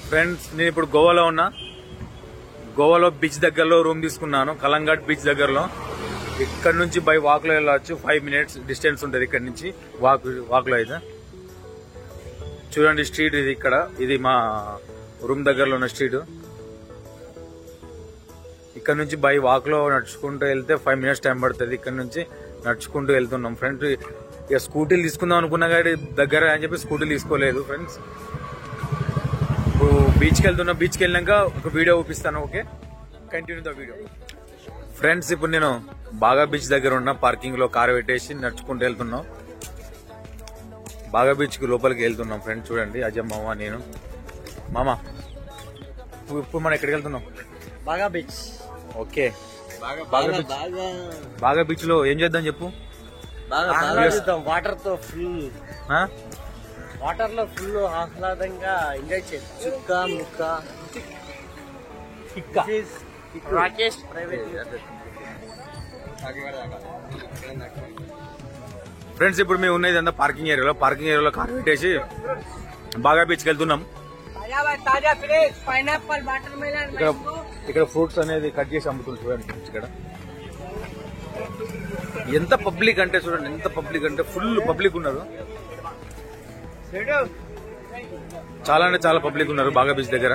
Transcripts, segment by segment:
Friends నేను ఇప్పుడు గోవాలో ఉన్నా. గోవాలో బీచ్ దగ్గరలో రూమ్ తీసుకున్నాను, కలంఘాట్ బీచ్ దగ్గరలో. ఇక్కడ నుంచి బై వాక్ లో వెళ్ళవచ్చు, 5 minutes డిస్టెన్స్ ఉంటుంది ఇక్కడ నుంచి వాక్ లో అయితే. చూడండి స్ట్రీట్ ఇది, ఇక్కడ ఇది మా రూమ్ దగ్గరలో ఉన్న స్ట్రీట్. ఇక్కడ నుంచి బై వాక్ లో నడుచుకుంటూ వెళ్తే 5 minutes టైం పడుతుంది. ఇక్కడ నుంచి నడుచుకుంటూ వెళ్తున్నాం ఫ్రెండ్స్. ఇక స్కూటీలు తీసుకుందాం అనుకున్నా కానీ దగ్గర అని చెప్పి స్కూటీలు తీసుకోలేదు ఫ్రెండ్స్. ఇప్పుడు బీచ్కి వెళ్తున్నా, బీచ్కి వెళ్ళినాక ఒక వీడియో చూపిస్తాను. Okay, continue the video. Friends ఇప్పుడు నేను బాగా బీచ్ దగ్గర ఉన్న పార్కింగ్ లో కారు పెట్టేసి నడుచుకుంటూ వెళ్తున్నాం. బాగా బీచ్ కి లోపలికి వెళ్తున్నాం ఫ్రెండ్స్. చూడండి అజయ్ మామ, నేను మామ. ఇప్పుడు మనం ఎక్కడికి వెళ్తున్నాం? బాగా బీచ్. ఓకే, బాగా బీచ్ లో ఏం చేద్దాం చెప్పు. వాటర్ తో ఫుల్, వాటర్ లో ఫుల్ ఆహ్లాదంగా ఎంజాయ్ చేయొచ్చు. చుక్క ముక్క రాకేష్ ప్రైవేట్. ఫ్రెండ్స్ ఇప్పుడు మేము ఉన్నది అంతా పార్కింగ్ ఏరియాలో కార్ పెట్టేసి బాగా బీచ్కి వెళ్తున్నాం. ఇక్కడ ఫ్రూట్స్ అనేది కట్ చేసి అమ్ముతుంది. చూడండి ఇక్కడ ఎంత పబ్లిక్ అంటే, చూడండి ఎంత పబ్లిక్ అంటే ఫుల్ పబ్లిక్ ఉన్నారు. చాలా అంటే చాలా పబ్లిక్ ఉన్నారు బాగా బీచ్ దగ్గర.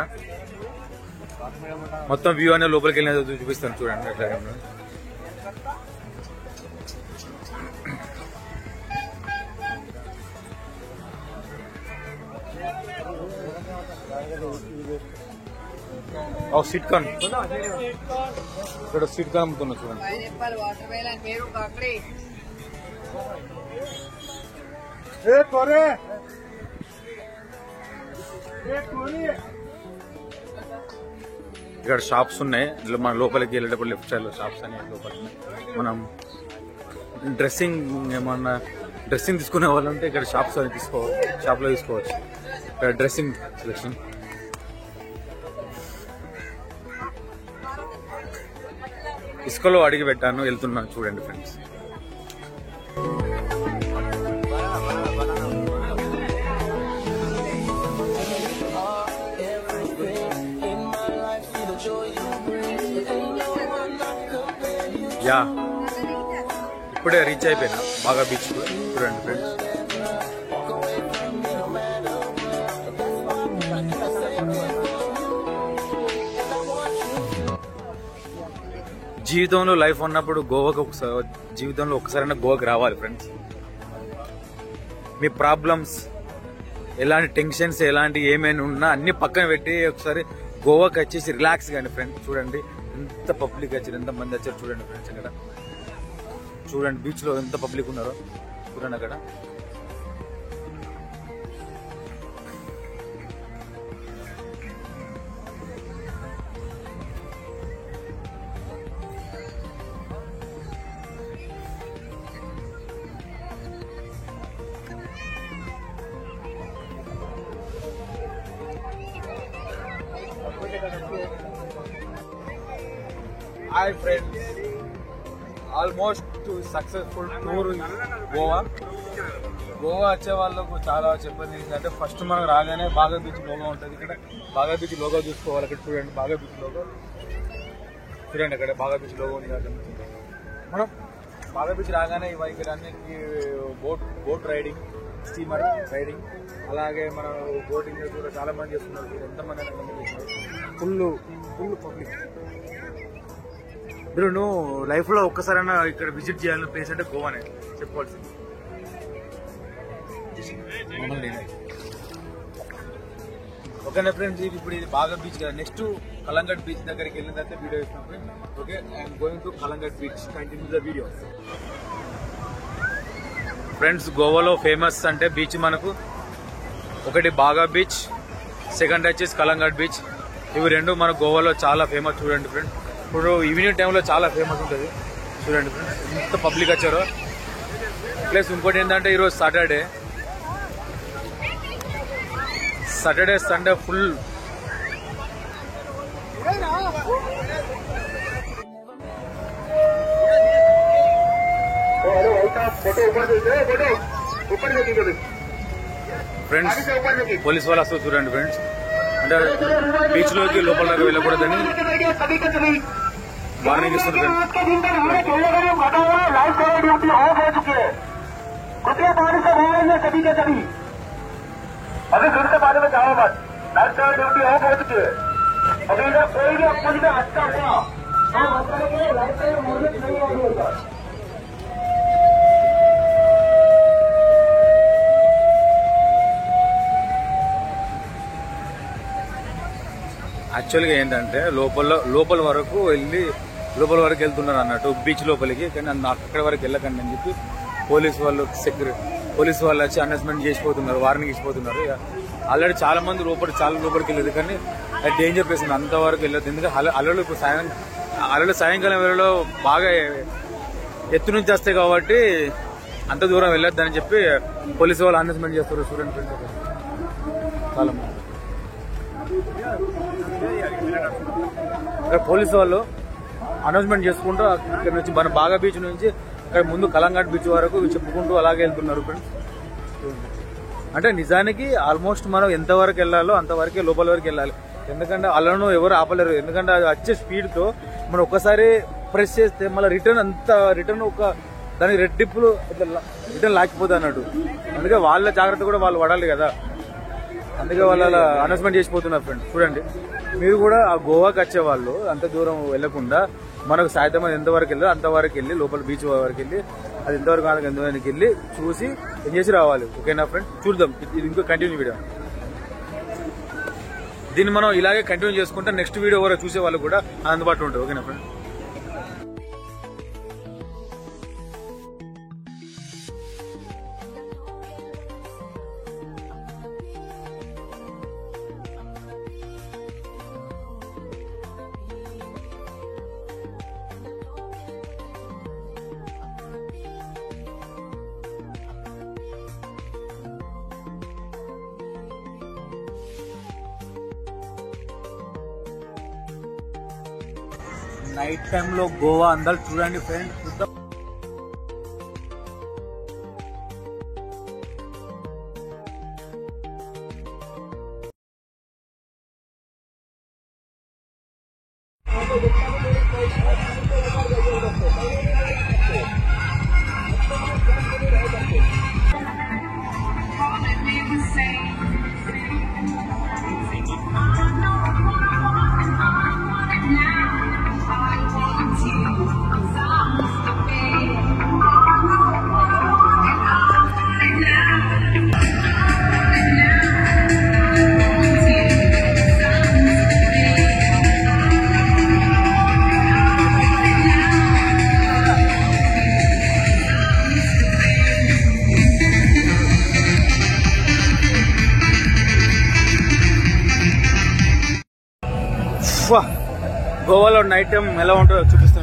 మొత్తం వ్యూ అనేది లోపలికి వెళ్ళిన చూపిస్తాను. చూడండి ఎట్లా ఉన్నది. స్వీట్ కార్న్, ఇక్కడ స్వీట్ కార్న్ అమ్ముతున్నా చూడండి. ఇక్కడ షాప్స్ ఉన్నాయి. మన లోపలికి వెళ్ళేటప్పుడు లెఫ్ట్ సైడ్ లో షాప్స్ అనేవి లోపల ఉన్నాయి. మనం డ్రెస్సింగ్ ఏమన్నా డ్రెస్సింగ్ తీసుకునే వాళ్ళంటే ఇక్కడ షాప్స్ అని షాప్ లో తీసుకోవచ్చు. ఇక్కడ డ్రెస్సింగ్ సెలెక్షన్. ఇసుకలో అడిగి పెట్టాను, వెళ్తున్నాను. చూడండి ఫ్రెండ్స్. యా, ఇప్పుడే రీచ్ అయిపోయినా బాగా బీచ్. చూడండి ఫ్రెండ్స్, జీవితంలో లైఫ్ ఉన్నప్పుడు జీవితంలో ఒకసారైనా గోవాకి రావాలి ఫ్రెండ్స్. మీ ప్రాబ్లమ్స్, ఎలాంటి టెన్షన్స్, ఎలాంటి ఏమైనా ఉన్నా అన్ని పక్కన పెట్టి ఒకసారి గోవాకి వచ్చేసి రిలాక్స్ కానీ ఫ్రెండ్స్. చూడండి ఎంత పబ్లిక్ వచ్చారు, ఎంత మంది వచ్చారు చూడండి ఫ్రెండ్స్. ఇక్కడ చూడండి బీచ్ లో ఎంత పబ్లిక్ ఉన్నారో చూడండి అక్కడ. Hi friends, almost successful tour Goa. Goa వచ్చే వాళ్ళకు చాలా చెప్పండి ఏంటంటే, ఫస్ట్ మనం రాగానే బాగా బీచ్ లోగో ఉంటుంది. ఇక్కడ బాగా బీచ్ లోగో చూసుకోవాలి. ఇక్కడ చూడండి బాగా బీచ్ లోగో చూడండి. అక్కడ బాగా బీచ్ లోగో ఉంది. మనం బాగా బీచ్ రాగానే ఇక్కడ అన్నిటికీ బోట్ రైడింగ్, స్టీమర్ రైడింగ్, అలాగే మనం బోటింగ్ కూడా చాలా మంది చేస్తున్నారు. ఎంతమంది చేస్తున్నారు. Full public. మీరు నువ్వు లైఫ్ లో ఒక్కసారైనా ఇక్కడ విజిట్ చేయాలని ప్లేస్ అంటే గోవానే చెప్పుకోవాల్సింది. ఓకేనా ఫ్రెండ్స్, ఇప్పుడు ఇది బాగా బీచ్ కదా. నెక్స్ట్ కలంఘాట్ బీచ్ దగ్గరికి వెళ్ళిన తర్వాత వీడియో ఇస్తాం friends. Okay, I'm going to Calangute beach. Continue the video. Friends, గోవాలో ఫేమస్ అంటే బీచ్ మనకు ఒకటి బాగా బీచ్, సెకండ్ వచ్చేసి కలంఘాట్ బీచ్. ఇవి రెండు మన గోవాలో చాలా ఫేమస్. చూడండి ఫ్రెండ్స్, ఇప్పుడు ఈవినింగ్ టైంలో చాలా ఫేమస్ ఉంటుంది. చూడండి ఫ్రెండ్స్ ఎంత పబ్లిక్ వచ్చారో. ప్లస్ ఇంకోటి ఏంటంటే ఈరోజు Saturday Sunday full. Friends police వాళ్ళు వస్తారు చూడండి ఫ్రెండ్స్. అంటే బీచ్ లోకి లోపలకి వెళ్ళకూడదని వార్నింగ్ ఇస్తున్నారు. యాక్చువల్గా ఏంటంటే లోపల వరకు వెళ్తున్నారు అన్నట్టు బీచ్ లోపలికి. కానీ అక్కడి వరకు వెళ్ళకండి అని చెప్పి పోలీసు వాళ్ళు వచ్చి అనౌన్స్మెంట్ చేసిపోతున్నారు, వార్నింగ్ ఇచ్చిపోతున్నారు. ఆల్రెడీ చాలా మంది లోపలికి వెళ్ళదు. కానీ అది డేంజర్ ప్లేస్ ఉంది, అంతవరకు వెళ్ళదు. ఎందుకంటే అలలు సాయంకాలం వేళలో బాగా ఎత్తు నుంచి వస్తాయి కాబట్టి అంత దూరం వెళ్ళొద్దని చెప్పి పోలీసు వాళ్ళు అనౌన్స్మెంట్ చేస్తారు. స్టూడెంట్ ఫ్రెండ్స్ చాలా మంది పోలీసు వాళ్ళు అనౌన్స్మెంట్ చేసుకుంటూ ఇక్కడ నుంచి మన బాగా బీచ్ నుంచి ఇక్కడ ముందు కలంఘాట్ బీచ్ వరకు చెప్పుకుంటూ అలాగే వెళ్తున్నారు ఫ్రెండ్స్. అంటే నిజానికి ఆల్మోస్ట్ మనం ఎంతవరకు వెళ్ళాలో అంతవరకే లోపల వరకు వెళ్ళాలి. ఎందుకంటే అలను ఎవరు ఆపలేరు. ఎందుకంటే అది వచ్చే స్పీడ్తో మనం ఒక్కసారి ప్రెస్ చేస్తే మళ్ళీ రిటర్న్ ఒక దానికి రెట్టింపులు రిటర్న్ లాక్కిపోతుంది అన్నట్టు. అందుకే వాళ్ళ జాగ్రత్త కూడా వాళ్ళు పడాలి కదా, అందుకే వాళ్ళ అనౌన్స్మెంట్ చేసిపోతున్నారు ఫ్రెండ్స్. చూడండి, మీరు కూడా ఆ గోవాకి వచ్చే వాళ్ళు అంత దూరం వెళ్లకుండా మనకు సాధ్యమైన ఎంతవరకు వెళ్ళి అంతవరకు వెళ్ళి లోపల బీచ్ వరకు వెళ్ళి అది ఎంతవరకు ఎంతవరకు వెళ్ళి చూసి ఏం చేసి రావాలి. ఓకేనా ఫ్రెండ్? చూద్దాం, ఇది ఇంకో కంటిన్యూ వీడియో. దీన్ని మనం ఇలాగే కంటిన్యూ చేసుకుంటే నెక్స్ట్ వీడియో కూడా చూసే వాళ్ళు కూడా అందుబాటులో ఉంటుంది. ఓకేనా ఫ్రెండ్? నైట్ టైంలో గోవా అందాలు చూడండి ఫ్రెండ్స్. చూద్దాం. గోవాలో నైట్ టైం ఎలా ఉంటుందో చూపిస్తాను.